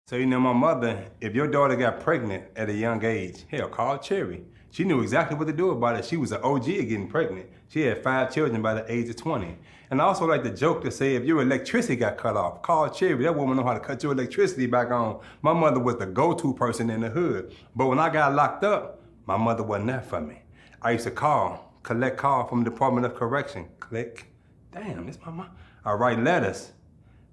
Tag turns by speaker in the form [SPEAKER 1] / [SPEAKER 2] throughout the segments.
[SPEAKER 1] So, my mother, if your daughter got pregnant at a young age, hell, call Cherry. She knew exactly what to do about it. She was an OG at getting pregnant. She had 5 children by the age of 20. And I also like the joke to say, if your electricity got cut off, call Cherry. That woman know how to cut your electricity back on. My mother was the go-to person in the hood. But when I got locked up, my mother wasn't there for me. I used to collect call from the Department of Correction. Click. Damn, this my mom. I write letters.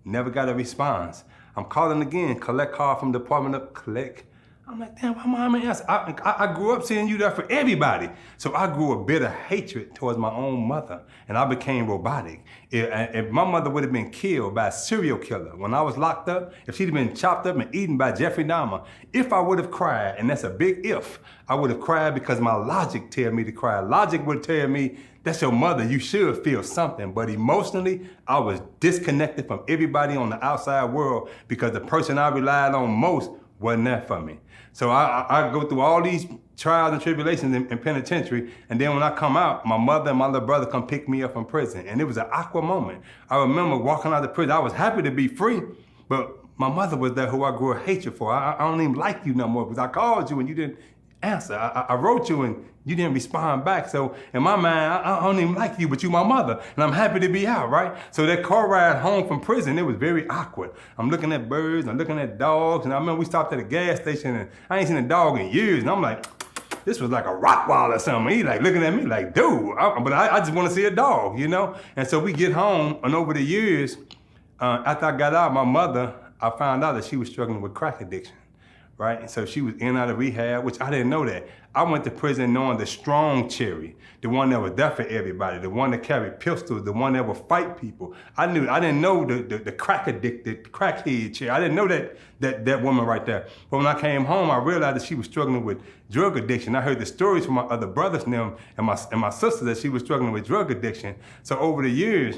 [SPEAKER 1] Never got a response. I'm calling again, collect call from Department of Click. I'm like, damn, why mom ain't answer? I grew up seeing you there for everybody. So I grew a bit of hatred towards my own mother, and I became robotic. If my mother would have been killed by a serial killer when I was locked up, if she'd have been chopped up and eaten by Jeffrey Dahmer, if I would have cried, and that's a big if, I would have cried because my logic tell me to cry. Logic would tell me, that's your mother, you should feel something. But emotionally, I was disconnected from everybody on the outside world because the person I relied on most wasn't there for me. So I go through all these trials and tribulations in penitentiary, and then when I come out, my mother and my little brother come pick me up from prison. And it was an awkward moment. I remember walking out of prison, I was happy to be free, but my mother was there who I grew a hatred for. I don't even like you no more because I called you and you didn't answer. I wrote you and you didn't respond back. So in my mind, I don't even like you, but you my mother, and I'm happy to be out, right? So that car ride home from prison, it was very awkward. I'm looking at birds, I'm looking at dogs, and I remember we stopped at a gas station and I ain't seen a dog in years, and I'm like, this was like a Rottweiler or something. He like looking at me like, dude, but I just want to see a dog, And so we get home, and over the years, after I got out, my mother, I found out that she was struggling with crack addiction. Right? And so she was in and out of rehab, which I didn't know that. I went to prison knowing the strong Cherry, the one that was there for everybody, the one that carried pistols, the one that would fight people. I didn't know the crack addicted, crackhead Cherry. I didn't know that woman right there. But when I came home, I realized that she was struggling with drug addiction. I heard the stories from my other brothers and them and my sister that she was struggling with drug addiction. So over the years,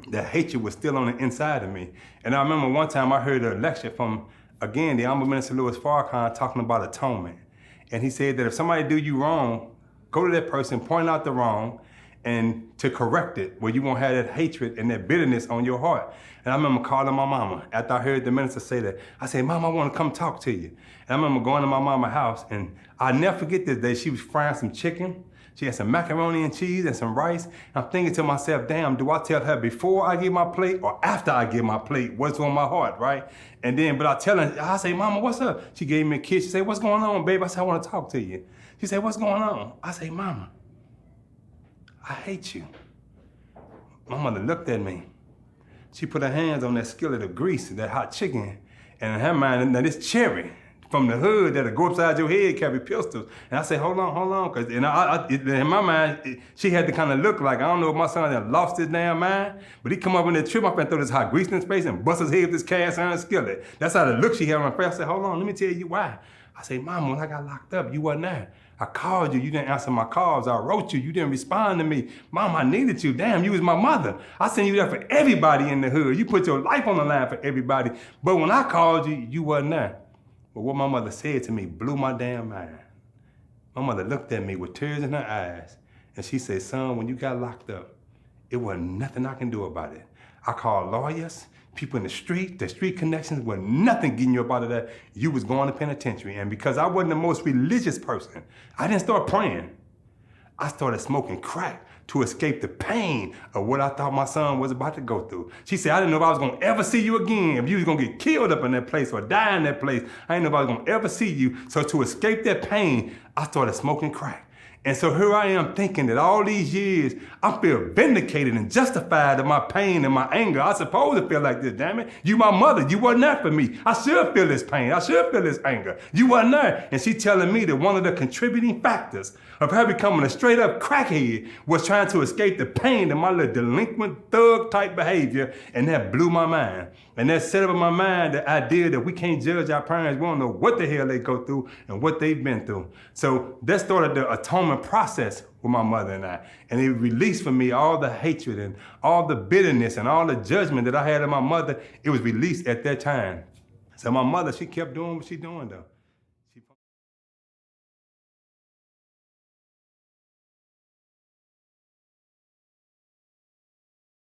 [SPEAKER 1] the hatred was still on the inside of me. And I remember one time I heard a lecture from, again, the Honorable Minister Louis Farrakhan talking about atonement. And he said that if somebody do you wrong, go to that person, point out the wrong, and to correct it, where you won't have that hatred and that bitterness on your heart. And I remember calling my mama after I heard the minister say that. I said, Mom, I want to come talk to you. And I remember going to my mama's house, and I'll never forget this day. She was frying some chicken. She had some macaroni and cheese and some rice. And I'm thinking to myself, damn, do I tell her before I get my plate or after I get my plate what's on my heart, right? And then, but I tell her, I say, Mama, what's up? She gave me a kiss. She said, what's going on, babe? I said, I want to talk to you. She said, what's going on? I say, Mama, I hate you. My mother looked at me. She put her hands on that skillet of grease, that hot chicken, and in her mind, now this Cherry from the hood that'll go upside your head, carry pistols. And I said, hold on, because in my mind, she had to kind of look like, I don't know if my son had lost his damn mind, but he come up in the trip, up and throw this hot grease in his face and bust his head with this cast iron skillet. That's how the look she had on her face. I said, hold on, let me tell you why. I said, Mama, when I got locked up, you wasn't there. I called you, you didn't answer my calls. I wrote you, you didn't respond to me. Mom, I needed you. Damn, you was my mother. I sent you there for everybody in the hood. You put your life on the line for everybody. But when I called you, you wasn't there. But what my mother said to me blew my damn mind. My mother looked at me with tears in her eyes, and she said, son, when you got locked up, it wasn't nothing I can do about it. I called lawyers, people in the street connections, was nothing getting you up out of that. You was going to penitentiary. And because I wasn't the most religious person, I didn't start praying. I started smoking crack to escape the pain of what I thought my son was about to go through. She said, I didn't know if I was gonna ever see you again, if you was gonna get killed up in that place or die in that place. I didn't know if I was gonna ever see you. So to escape that pain, I started smoking crack. And so here I am thinking that all these years, I feel vindicated and justified of my pain and my anger. I supposed to feel like this, damn it. You my mother, you wasn't there for me. I should feel this pain, I should feel this anger. You wasn't there. And she telling me that one of the contributing factors of her becoming a straight up crackhead was trying to escape the pain of my little delinquent thug type behavior, and that blew my mind. And that set up in my mind the idea that we can't judge our parents. We don't know what the hell they go through and what they've been through. So that started the atonement process with my mother and I. And it released from me all the hatred and all the bitterness and all the judgment that I had of my mother. It was released at that time. So my mother, she kept doing what she's doing though.